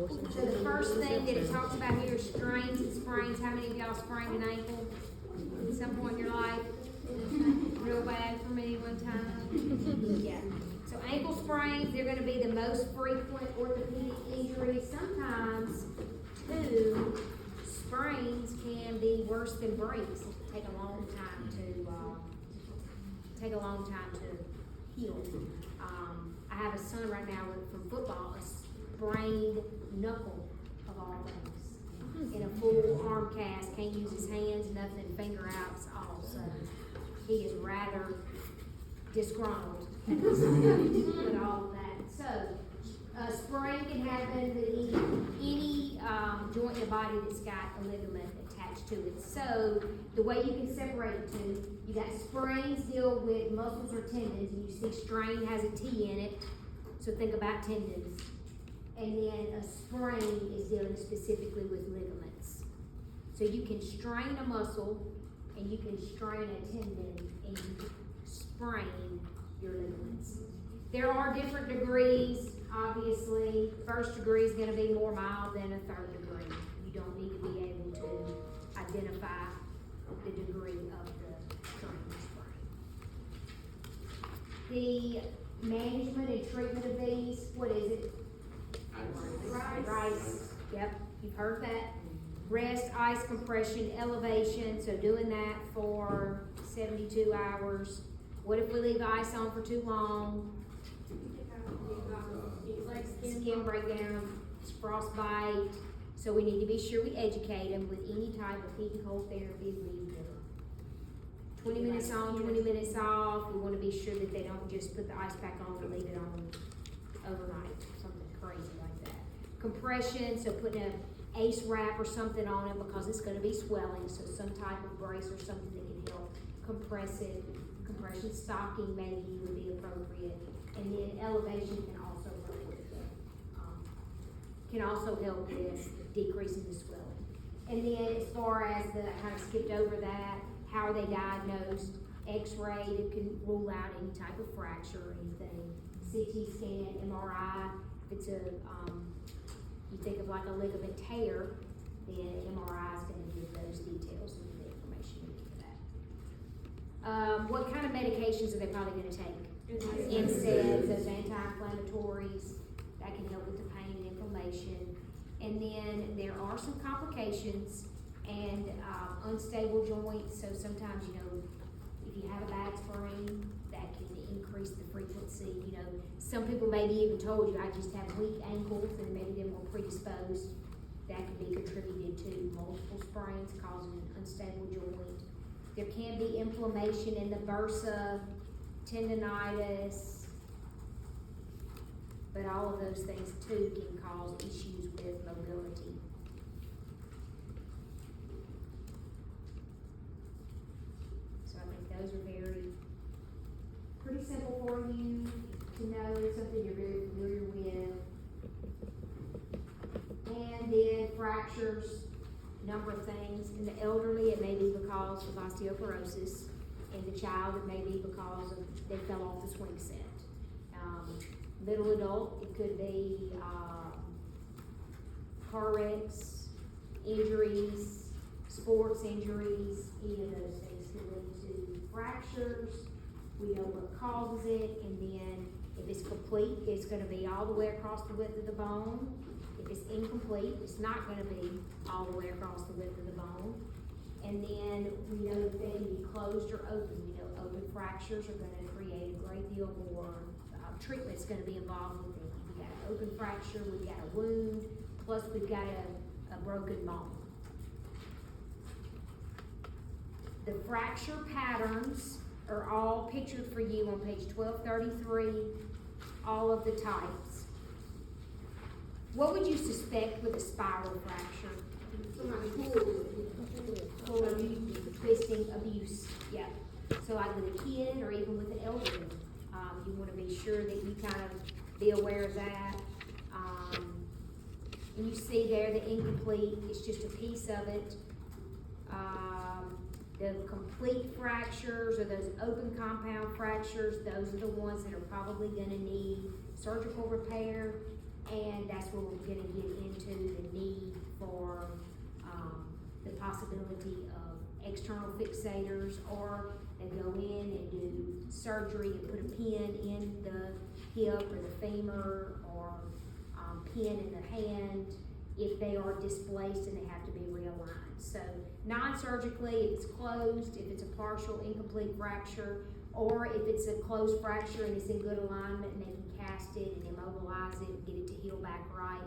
So the first thing that it talks about here is strains and sprains. How many of y'all sprained an ankle at some point in your life? Real bad for me one time. Yeah. So ankle sprains, they're gonna be the most frequent orthopedic injury. Sometimes, too, sprains can be worse than breaks. Take a long time to heal. I have a son right now from football, a sprained knuckle of all things, in a full arm cast, can't use his hands, nothing, finger outs, all. So he is rather disgruntled with all of that. So a sprain can happen with any joint in the body that's got a ligament attached to it. So the way you can separate the two, you got sprains deal with muscles or tendons, and you see strain has a T in it, so think about tendons. And then a sprain is dealing specifically with ligaments. So you can strain a muscle, and you can strain a tendon, and you can sprain your ligaments. There are different degrees, obviously. First degree is going to be more mild than a third degree. You don't need to be able to identify the degree of the strain or sprain. The management and treatment of these, what is it? Rice. Yep, you've heard that. Rest, ice compression, elevation, so doing that for 72 hours. What if we leave ice on for too long? Skin breakdown, frostbite. So we need to be sure we educate them with any type of heat and cold therapy we do. 20 minutes on, 20 minutes off. We want to be sure that they don't just put the ice pack on and leave it on overnight, something crazy like that. Compression, so putting an ACE wrap or something on it because it's going to be swelling, so some type of brace or something that can help compress it. Compression stocking maybe would be appropriate, and then elevation can also help with decreasing the swelling. And then as far as I kind of skipped over that, how are they diagnosed? X-ray that can rule out any type of fracture or anything. CT scan, MRI. If it's you think of like a ligament tear, then MRI is going to give those details and the information you need for that. What kind of medications are they probably going to take? NSAIDs, those anti-inflammatories, that can help with the pain and inflammation. And then there are some complications and unstable joints. So sometimes, if you have a back sprain, that can increase the frequency. Some people maybe even told you, I just have weak ankles, and maybe they're more predisposed. That could be contributed to multiple sprains causing an unstable joint. There can be inflammation in the bursa, tendonitis, but all of those things too can cause issues with mobility. So I think those are pretty simple for you to know, something you're very familiar with. And then fractures, number of things. In the elderly, it may be because of osteoporosis. In the child, it may be because they fell off the swing set. Middle adult, it could be car wrecks, injuries, sports injuries. Any of those things can lead to fractures. We know what causes it, and then if it's complete, it's going to be all the way across the width of the bone. If it's incomplete, it's not going to be all the way across the width of the bone. And then we know that they can be closed or open. Open fractures are going to create a great deal more treatment's going to be involved with it. We've got an open fracture, we've got a wound, plus we've got a broken bone. The fracture patterns are all pictured for you on page 1233, all of the types. What would you suspect with a spiral fracture? Pulling, twisting, abuse. Yeah. So like with a kid or even with an elderly, you want to be sure that you kind of be aware of that. And you see there the incomplete, it's just a piece of it. The complete fractures or those open compound fractures, those are the ones that are probably going to need surgical repair And that's where we're gonna get into the need for, the possibility of external fixators, or they go in and do surgery and put a pin in the hip or the femur, or, pin in the hand if they are displaced and they have to be realigned. So non-surgically, if it's closed, if it's a partial incomplete fracture, or if it's a closed fracture and it's in good alignment and they can cast it and immobilize it and get it to heal back right,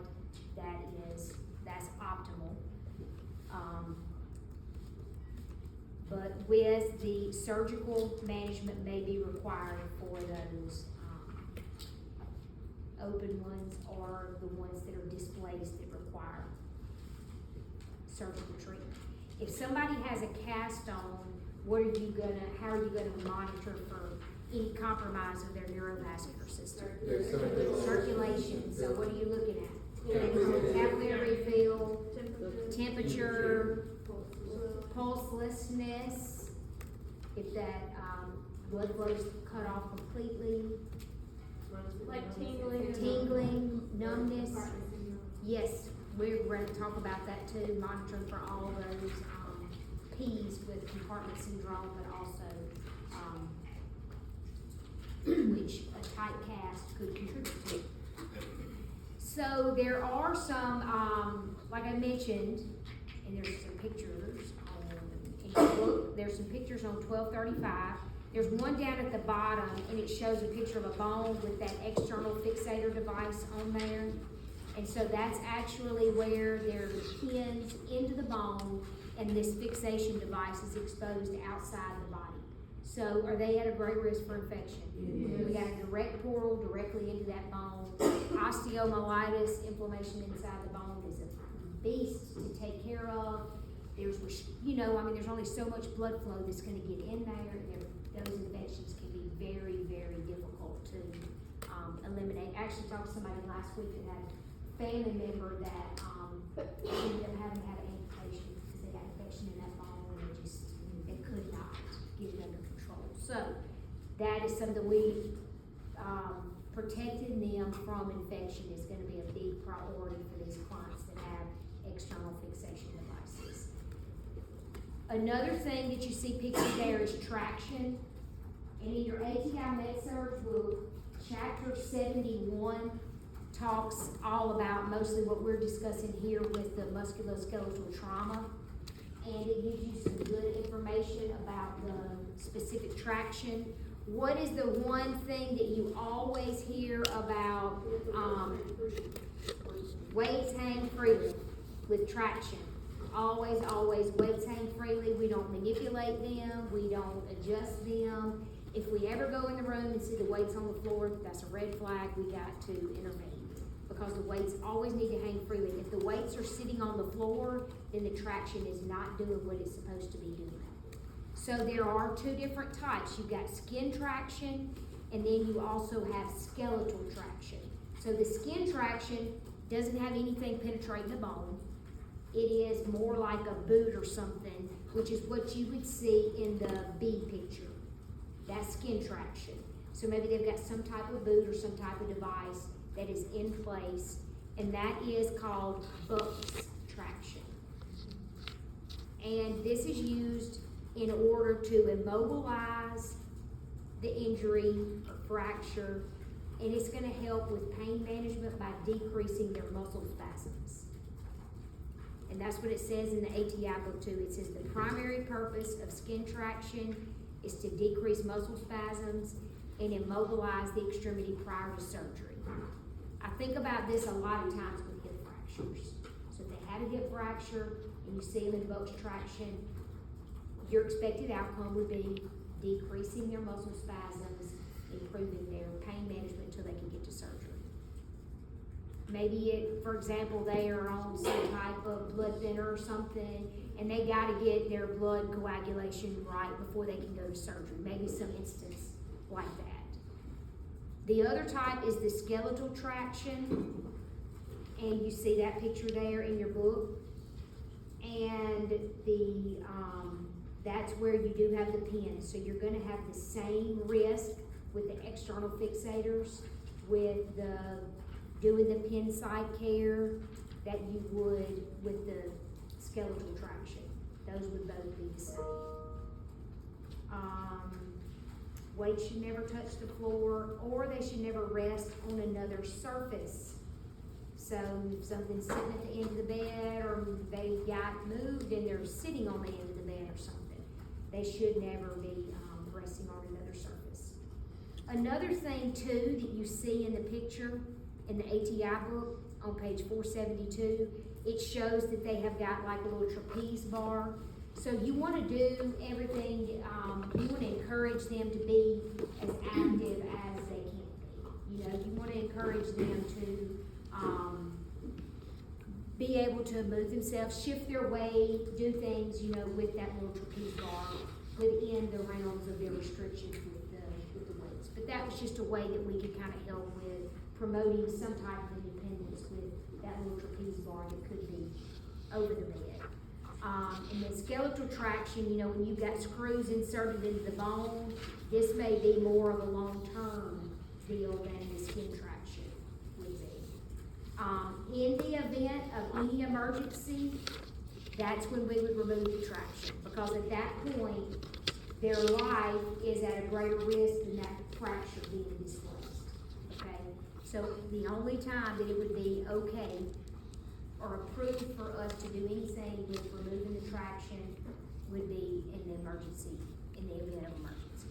that's optimal. But with the surgical management may be required for those open ones, or the ones that are displaced that require surgical treatment. If somebody has a cast on, how are you gonna monitor for any compromise of their neurovascular system? Circulation. So what are you looking at? Capillary refill, temperature, pulselessness, if that blood flow is cut off completely. Like tingling. Tingling, numbness. Yes, we're going to talk about that too, monitoring for all those P's with compartment syndrome, but also which a tight cast could contribute to. So there are some, like I mentioned, and there's some pictures in your book, there's some pictures on 1235. There's one down at the bottom, and it shows a picture of a bone with that external fixator device on there. And so that's actually where there's pins into the bone, and this fixation device is exposed outside the body. So are they at a great risk for infection? Yes. We got a direct portal directly into that bone. Osteomyelitis, inflammation inside the bone, is a beast to take care of. There's, there's only so much blood flow that's going to get in there, and those infections can be very, very difficult to eliminate. I actually talked to somebody last week that had a family member that ended up having to have an amputation because they got infection in that bone, and they could not get it under control. So that is something we protecting them from infection is going to be a big priority for these clients that have external fixation devices. Another thing that you see pictured there is traction. And in your ATI MedSurg book, chapter 71 talks all about mostly what we're discussing here with the musculoskeletal trauma. And it gives you some good information about the specific traction. What is the one thing that you always hear about? Weights hang freely with traction. Always, weights hang freely. We don't manipulate them. We don't adjust them. If we ever go in the room and see the weights on the floor, that's a red flag. We got to intervene, because the weights always need to hang freely. If the weights are sitting on the floor, then the traction is not doing what it's supposed to be doing. So there are two different types. You've got skin traction, and then you also have skeletal traction. So the skin traction doesn't have anything penetrating the bone. It is more like a boot or something, which is what you would see in the B picture. That's skin traction. So maybe they've got some type of boot or some type of device that is in place, and that is called Buck's traction. And this is used in order to immobilize the injury or fracture, and it's going to help with pain management by decreasing their muscle spasms. And that's what it says in the ATI book too. It says the primary purpose of skin traction is to decrease muscle spasms and immobilize the extremity prior to surgery. I think about this a lot of times with hip fractures. So if they had a hip fracture and you see them in Buck's traction, your expected outcome would be decreasing their muscle spasms, improving their pain management until they can get to surgery. Maybe for example, they are on some type of blood thinner or something, and they got to get their blood coagulation right before they can go to surgery. Maybe some instance like that. The other type is the skeletal traction, and you see that picture there in your book. And that's where you do have the pin. So you're going to have the same risk with the external fixators with the doing the pin side care that you would with the skeletal traction. Those would both be the same. Weights should never touch the floor, or they should never rest on another surface. So if something's sitting at the end of the bed, or they got moved and they're sitting on the end of the bed or something, they should never be resting on another surface. Another thing too that you see in the picture in the ATI book on page 472, it shows that they have got like a little trapeze bar. So you want to do everything, you want to encourage them to be as active as they can be. You know, you want to encourage them to be able to move themselves, shift their weight, do things, you know, with that little trapeze bar within the realms of their restrictions with the weights. But that was just a way that we could kind of help with promoting some type of independence with that little trapeze bar that could be over the bed. And then skeletal traction, you know, when you've got screws inserted into the bone, this may be more of a long-term deal than the skin traction would be. In the event of any emergency, that's when we would remove the traction, because at that point, their life is at a greater risk than that fracture being displaced, okay? So the only time that it would be okay or approved for us to do anything with removing the traction would be in the emergency, in the event of emergency.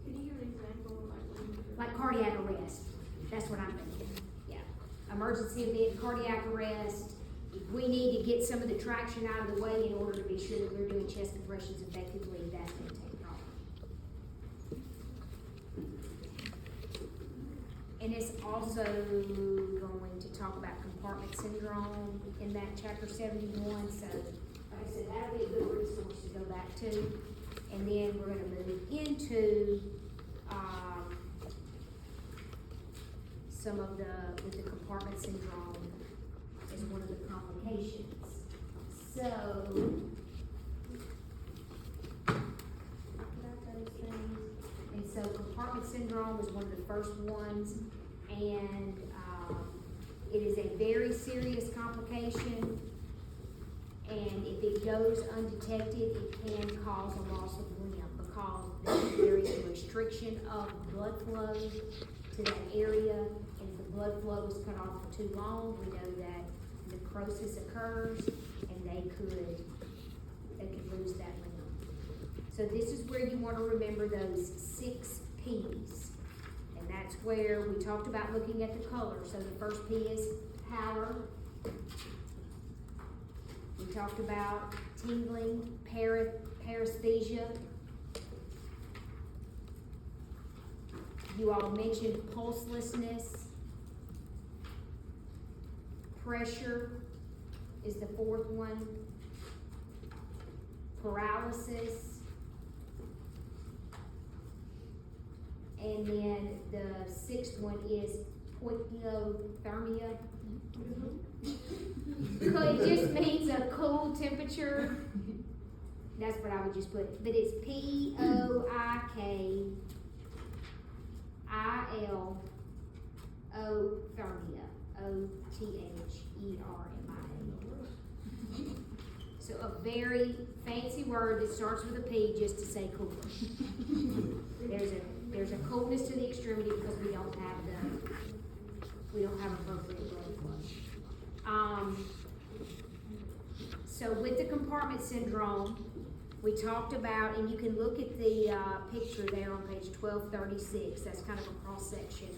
Can you give an example of like when you're? Like cardiac arrest, that's what I'm thinking, yeah. Emergency event, cardiac arrest, if we need to get some of the traction out of the way in order to be sure that we're doing chest compressions effectively, that's gonna take problem. And it's also going to talk about compartment syndrome in that chapter 71, so like I said, that'll be a good resource to go back to. And then we're gonna move into, some of with the compartment syndrome is one of the complications. So, those things. And so compartment syndrome is one of the first ones, and it is a very serious complication, and if it goes undetected, it can cause a loss of limb, because there is a restriction of blood flow to that area, and if the blood flow is cut off for too long, we know that necrosis occurs, and they could lose that limb. So this is where you want to remember those 6 P's. And that's where we talked about looking at the color. So the first P is pallor. We talked about tingling, paresthesia. You all mentioned pulselessness. Pressure is the 4th one. Paralysis. And then the 6th one is poikilothermia. It just means a cool temperature. That's what I would just put. But it's poikilothermia. Othermia. So a very fancy word that starts with a P just to say cool. There's a coolness to the extremity because we don't have appropriate blood flow. So with the compartment syndrome, we talked about, and you can look at the picture there on page 1236. That's kind of a cross section.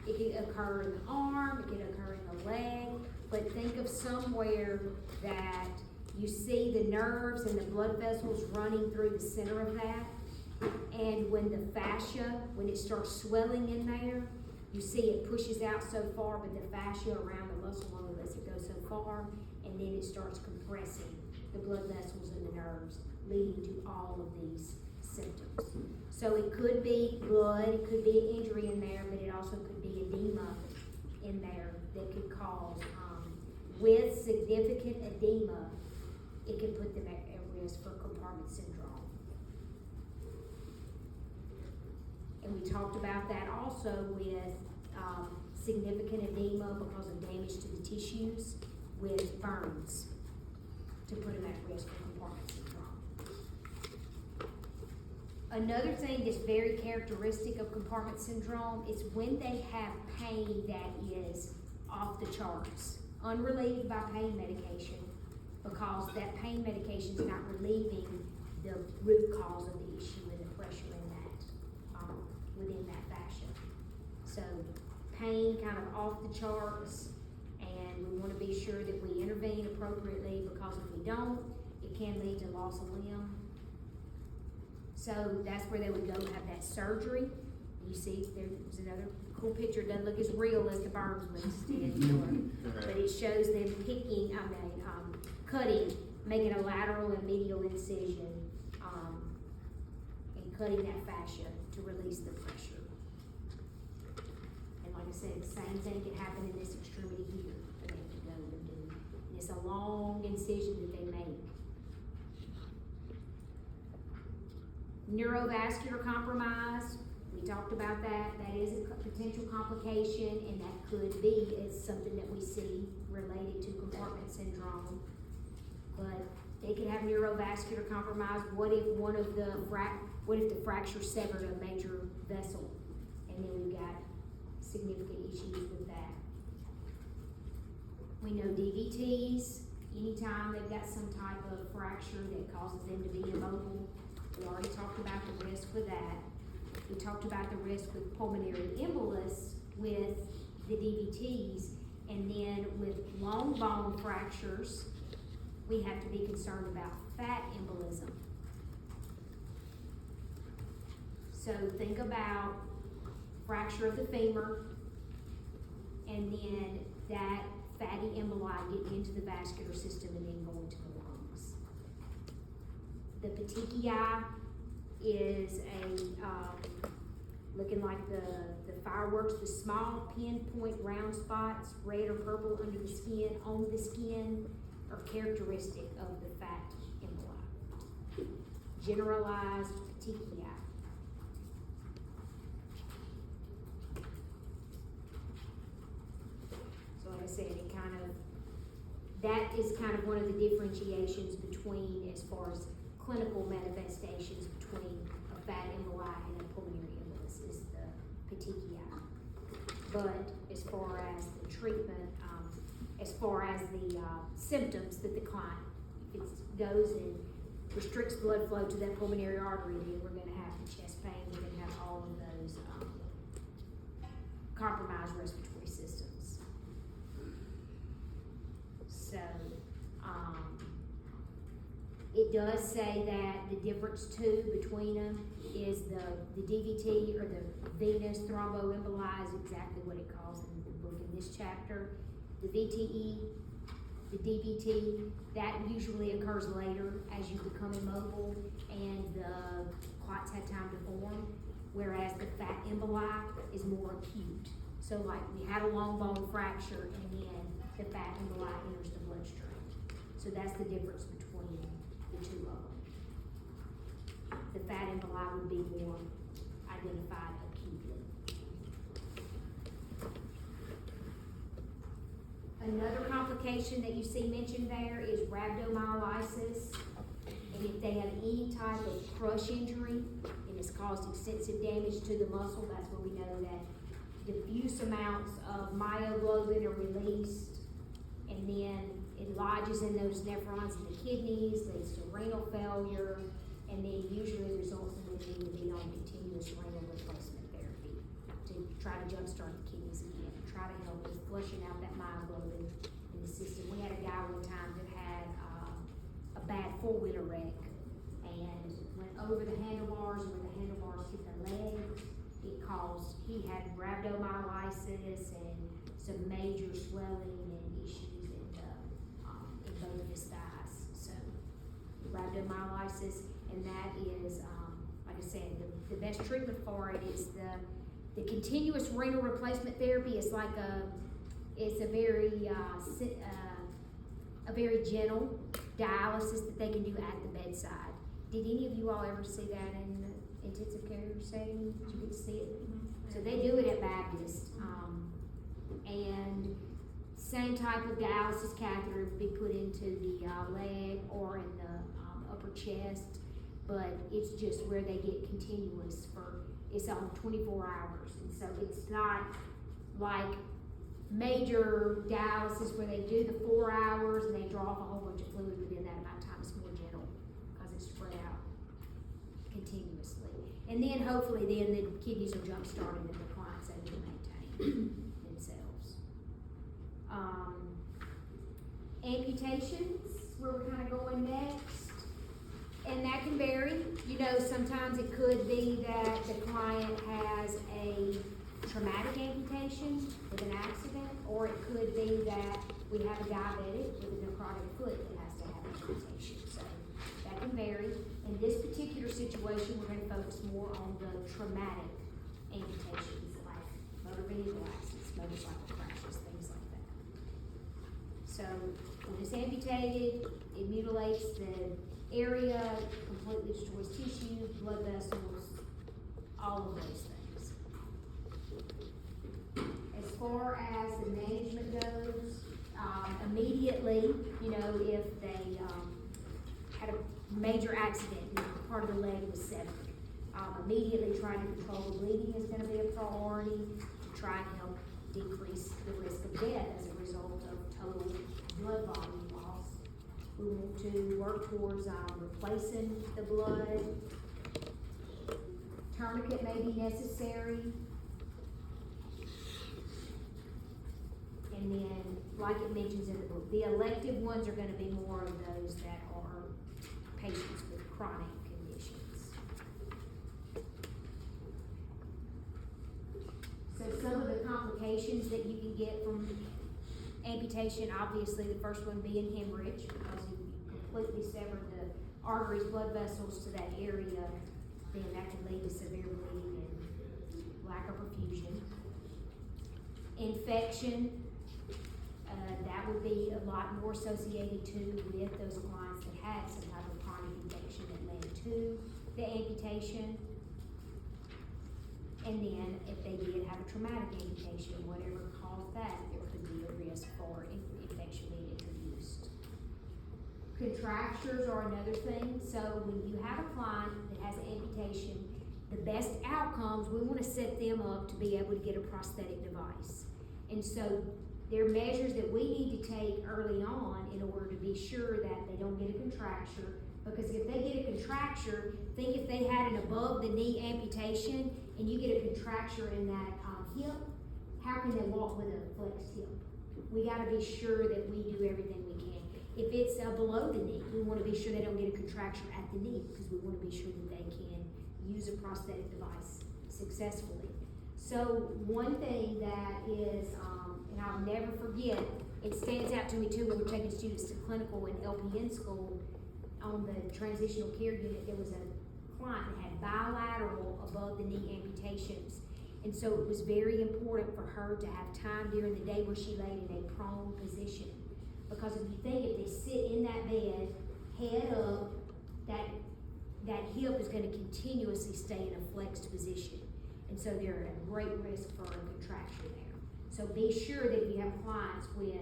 It can occur in the arm, it can occur in the leg, but think of somewhere that you see the nerves and the blood vessels running through the center of that. And when the fascia, when it starts swelling in there, you see it pushes out so far, but the fascia around the muscle only lets it go so far, and then it starts compressing the blood vessels and the nerves, leading to all of these symptoms. So it could be blood, it could be an injury in there, but it also could be edema in there that could cause, with significant edema, it can put them at risk for compartment syndrome. And we talked about that also with significant edema because of damage to the tissues with burns to put them at risk for compartment syndrome. Another thing that's very characteristic of compartment syndrome is when they have pain that is off the charts, unrelieved by pain medication, because that pain medication is not relieving the root cause of the issue and the pressure in that, within that fascia. So pain kind of off the charts, and we want to be sure that we intervene appropriately, because if we don't, it can lead to loss of limb. So that's where they would go have that surgery. You see, there's another cool picture. It doesn't look as real as the burns list did, but it shows them cutting, making a lateral and medial incision, and cutting that fascia to release the pressure. And like I said, the same thing can happen in this extremity here. They have to go and do. And it's a long incision that they make. Neurovascular compromise, we talked about that. That is a potential complication, and that could be, it's something that we see related to compartment syndrome. But they could have neurovascular compromise. What if what if the fracture severed a major vessel, and then we got significant issues with that? We know DVTs, anytime they've got some type of fracture that causes them to be immobile. We already talked about the risk with that. We talked about the risk with pulmonary embolus with the DVTs, and then with long bone fractures, we have to be concerned about fat embolism. So think about fracture of the femur, and then that fatty emboli getting into the vascular system and then going to the lungs. The petechiae is looking like the fireworks, the small pinpoint round spots, red or purple under the skin, on the skin, are characteristic of the fat emboli. Generalized petechiae. So like I said, that is kind of one of the differentiations between, as far as clinical manifestations, between a fat emboli and a pulmonary embolus, is the petechiae. But as far as the treatment, as far as the symptoms that the client, if it goes and restricts blood flow to that pulmonary artery, then we're going to have the chest pain, we're going to have all of those compromised respiratory systems. So, it does say that the difference too between them is the DVT, or the venous thromboemboli, is exactly what it calls in the book in this chapter. The VTE, the DVT, that usually occurs later as you become immobile and the clots have time to form, whereas the fat emboli is more acute. So like we had a long bone fracture, and then the fat emboli enters the bloodstream. So that's the difference between the two of them. The fat emboli would be more identified acutely. Another complication that you see mentioned there is rhabdomyolysis. And if they have any type of crush injury and it's caused extensive damage to the muscle, that's where we know that diffuse amounts of myoglobin are released, and then it lodges in those nephrons in the kidneys, leads to renal failure, and then usually results in them needing to be on continuous renal replacement therapy to try to jumpstart the kidneys again, try to help with flushing out that myoglobin in the system. We had a guy one time that had a bad four-wheeler wreck and went over the handlebars, and when the handlebars hit the leg, he had rhabdomyolysis and some major swelling and issues in both of his thighs. So rhabdomyolysis, and that is, like I said, the best treatment for it is the continuous renal replacement therapy. Is like it's a very gentle dialysis that they can do at the bedside. Did any of you all ever see that in the intensive care setting? Did you get to see it? So they do it at Baptist, and same type of dialysis catheter would be put into the leg or in the upper chest, but it's just where they get continuous it's on 24 hours, and so it's not like major dialysis where they do the 4 hours and they draw off a whole bunch of fluid within that amount of time. It's more gentle because it's spread out continuously. And then hopefully then the kidneys are jump started and the client's able to maintain themselves. Amputations, where we're kind of going next. And that can vary. You know, sometimes it could be that the client has a traumatic amputation with an accident, or it could be that we have a diabetic with a necrotic foot that has to have an amputation. So that can vary. In this particular situation, we're going to focus more on the traumatic amputations, like motor vehicle accidents, motorcycle crashes, things like that. So when it's amputated, it mutilates the area, completely destroys tissue, blood vessels, all of those things. As far as the management goes, immediately, you know, if they had a major accident and part of the leg was severed, immediately trying to control the bleeding is going to be a priority to try and help decrease the risk of death as a result of total blood volume loss. We want to work towards replacing the blood. Tourniquet may be necessary. And then, like it mentions in the book, the elective ones are going to be more of those that are patients with chronic conditions. So some of the complications that you can get from amputation, obviously the first one being hemorrhage, because you completely severed the arteries, blood vessels to that area, then that can lead to severe bleeding and lack of perfusion. Infection, that would be a lot more associated too with those clients that had some type of chronic infection that led to the amputation. And then if they did have a traumatic amputation, whatever caused that, there could be a risk for infection being introduced. Contractures are another thing. So when you have a client that has an amputation, the best outcomes, we want to set them up to be able to get a prosthetic device. And so there are measures that we need to take early on in order to be sure that they don't get a contracture. Because if they get a contracture, think if they had an above the knee amputation and you get a contracture in that hip, how can they walk with a flexed hip? We gotta be sure that we do everything we can. If it's below the knee, we wanna be sure they don't get a contracture at the knee, because we wanna be sure that they can use a prosthetic device successfully. So one thing that is, and I'll never forget, it stands out to me too when we're taking students to clinical and LPN school. On the transitional care unit, there was a client that had bilateral above the knee amputations. And so it was very important for her to have time during the day where she laid in a prone position. Because if you think, if they sit in that bed, head up, that hip is gonna continuously stay in a flexed position. And so they're at a great risk for a contracture there. So be sure that if you have clients with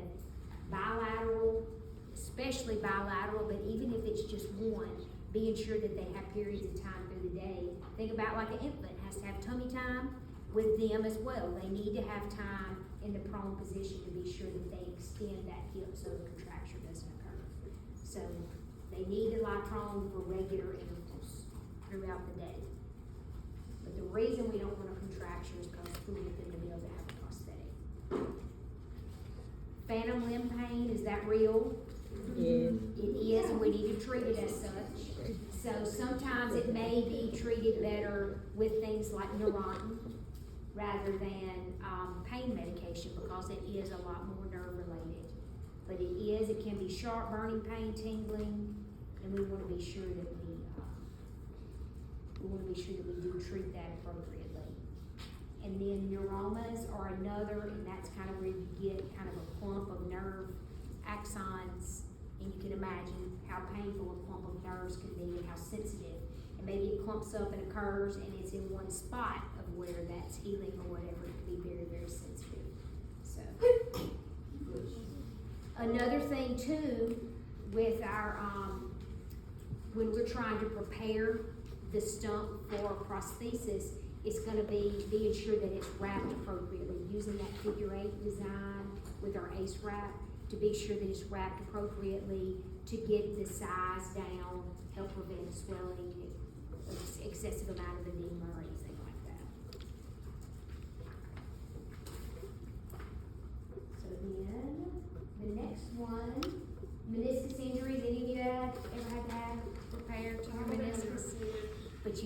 bilateral, especially bilateral, but even if it's just one, being sure that they have periods of time through the day. Think about like an infant has to have tummy time with them as well. They need to have time in the prone position to be sure that they extend that hip so the contracture doesn't occur. So they need to lie prone for regular intervals throughout the day. But the reason we don't want a contracture is because we want them to be able to have a prosthetic. Phantom limb pain, is that real? Yes. It is, and we need to treat it as such. So sometimes it may be treated better with things like Neurontin rather than pain medication, because it is a lot more nerve related. But it can be sharp, burning pain, tingling, and we want to be sure that we do treat that appropriately. And then neuromas are another, and that's kind of where you get kind of a clump of nerve axons, and you can imagine how painful a clump of nerves can be and how sensitive. And maybe it clumps up and occurs and it's in one spot of of where that's healing or whatever, it could be very, very sensitive, so. Another thing too, with our, when we're trying to prepare the stump for prosthesis, it's gonna be being sure that it's wrapped appropriately, using that figure 8 design with our ace wrap to be sure that it's wrapped appropriately to get the size down, help prevent swelling, excessive amount of edema or anything like that. So then, the next one, meniscus injuries. Any of you ever had to have repaired to your meniscus? But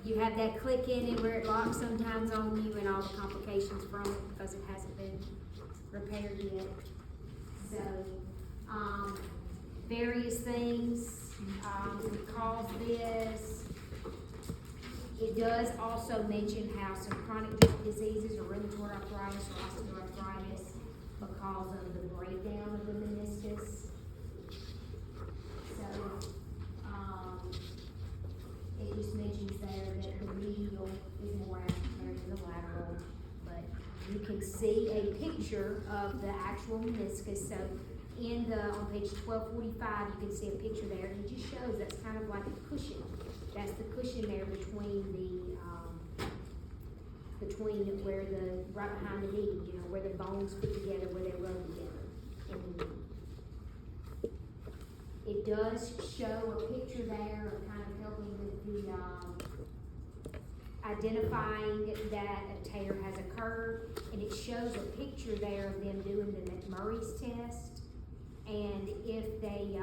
you have that click in it where it locks sometimes on you and all the complications from it because it hasn't been repaired yet. So, various things can cause this. It does also mention how some chronic diseases or rheumatoid arthritis or osteoarthritis because of the breakdown of the meniscus. So, it just mentions there that the medial is more amputated than the lateral, but you can see a picture of the actual meniscus. So on page 1245, you can see a picture there, and it just shows that's kind of like a cushion. That's the cushion there between where right behind the knee, where the bones fit together, where they rub together in the knee. It does show a picture there of kind of helping with the, identifying that a tear has occurred, and it shows a picture there of them doing the McMurray's test, and if they,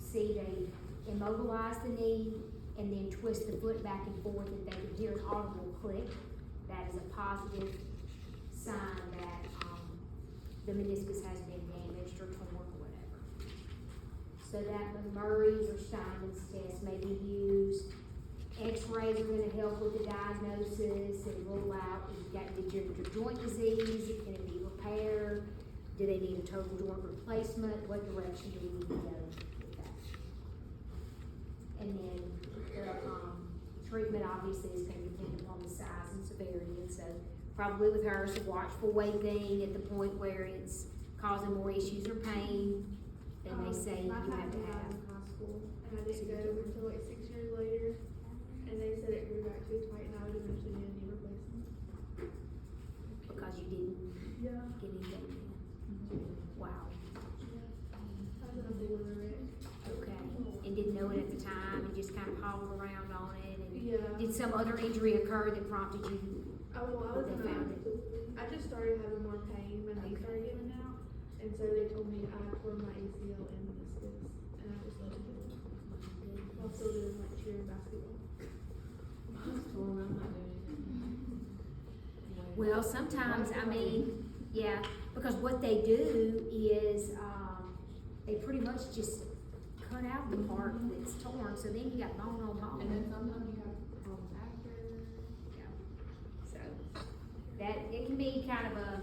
see they immobilize the knee and then twist the foot back and forth, and they can hear an audible click, that is a positive sign that, the meniscus has been damaged or torn or whatever. So that McMurray's or Steinman's test may be used. X-rays are gonna help with the diagnosis and rule out, did your joint disease, can it be repaired? Do they need a total joint replacement? What direction do we need to go with that? And then the treatment obviously is gonna depend upon the size and severity, and so probably with her, it's a watchful waiting at the point where it's causing more issues or pain. They may say you have to have. in high school, and I didn't go until like 6 years later, and they said it grew back too tight, and I would eventually need a knee replacement. Because you didn't Yeah. get anything. Wow, I was in a boiler wreck. okay. And didn't know it at the time, and just kind of hobbled around on it, and Yeah. did some other injury occur that prompted you? I just started having more pain when they started giving out, and so they told me I tore my ACL and meniscus, and I just let it go. While still doing like cheer and basketball. Well, sometimes, I mean, yeah, because what they do is, they pretty much just cut out the part that's torn, so then you got bone on bone. And then sometimes you have problems after. Yeah. So, that, it can be kind of a,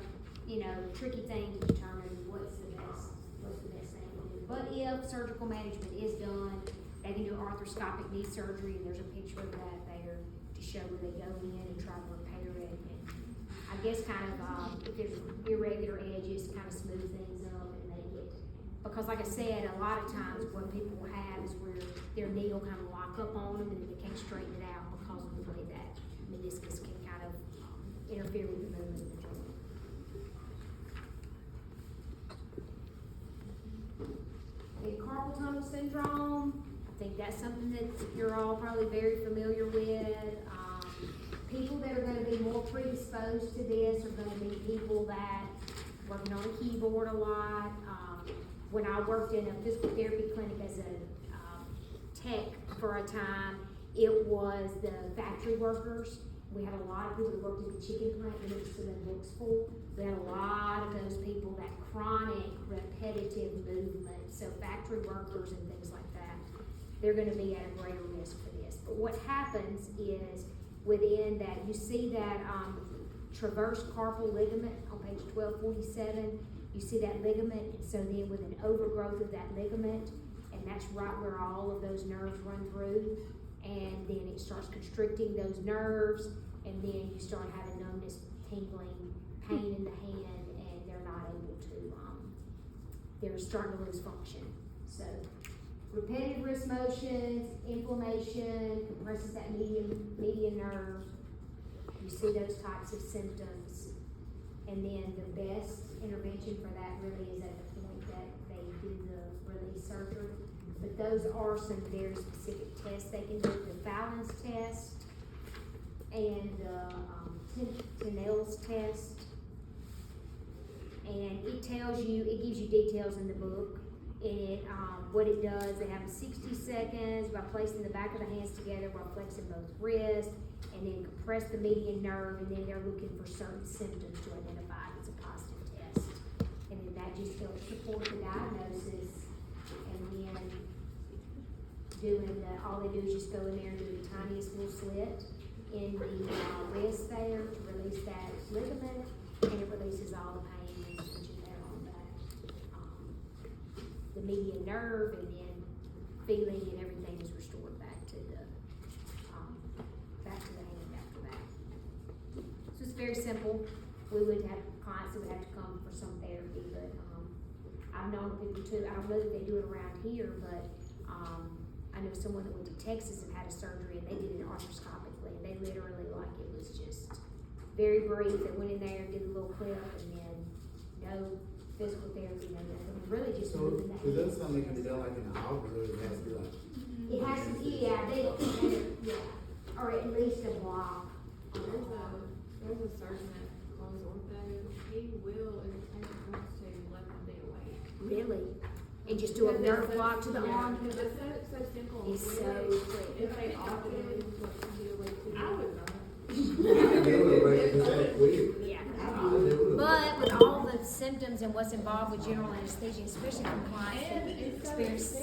tricky thing to determine what's the best thing to do. But if surgical management is done, they can do arthroscopic knee surgery, and there's a picture of that there to show where they go in and try to repair it. And I guess kind of, if there's irregular edges, kind of smooth things up and make it. Because like I said, a lot of times what people have is where their knee will kind of lock up on them and they can't straighten it out because of the way that meniscus can kind of interfere with the movement of the joint. And carpal tunnel syndrome, I think that's something that you're all probably very familiar with. People that are gonna be more predisposed to this are gonna be people that working on a keyboard a lot. When I worked in a physical therapy clinic as a tech for a time, it was the factory workers. We had a lot of people that worked in the chicken plant and it was to their books full. We had a lot of those people, that chronic, repetitive movement. So factory workers and things like that, they're gonna be at a greater risk for this. But what happens is, within that, you see that transverse carpal ligament on page 1247. You see that ligament, and so then with an overgrowth of that ligament, and that's right where all of those nerves run through, and then it starts constricting those nerves, and then you start having numbness, tingling, pain in the hand, and they're not able to, they're starting to lose function. So, repetitive wrist motions, inflammation, compresses that median nerve. You see those types of symptoms. And then the best intervention for that really is at the point that they do the release surgery. But those are some very specific tests they can do. The Fallon's test and the Tinell's test. And it tells you, it gives you details in the book. And what it does, they have 60 seconds by placing the back of the hands together while flexing both wrists, and then compress the median nerve, and then they're looking for certain symptoms to identify if it's a positive test. And then that just helps support the diagnosis. And then all they do is just go in there and do the tiniest little slit in the wrist there to release that ligament, and it releases all the pain and tension there on the median nerve, and then feeling and everything is restored back to the hand after that. So it's very simple. We would have clients that would have to come for some therapy, but I've known people too. I don't know that they do it around here, but I know someone that went to Texas and had a surgery, and they did it arthroscopically, and they literally, like, it was just very brief. They went in there, did a little clip, and then no physical therapy, no nothing. Really just So, moving that. is that something that can be done like in the office, or it has to be like? It has to, yeah, or at least a block. There's a surgeon that calls ortho, he will, if the patient wants to, let them be awake. Really? And just do a nerve block to the arm? Because it's so simple. It's so quick. If they often let them be awake too. I would not. I can do it, but it's that weird. Yeah. I do it. But with all the symptoms and what's involved with general anesthesia, especially from clients that And it's so experience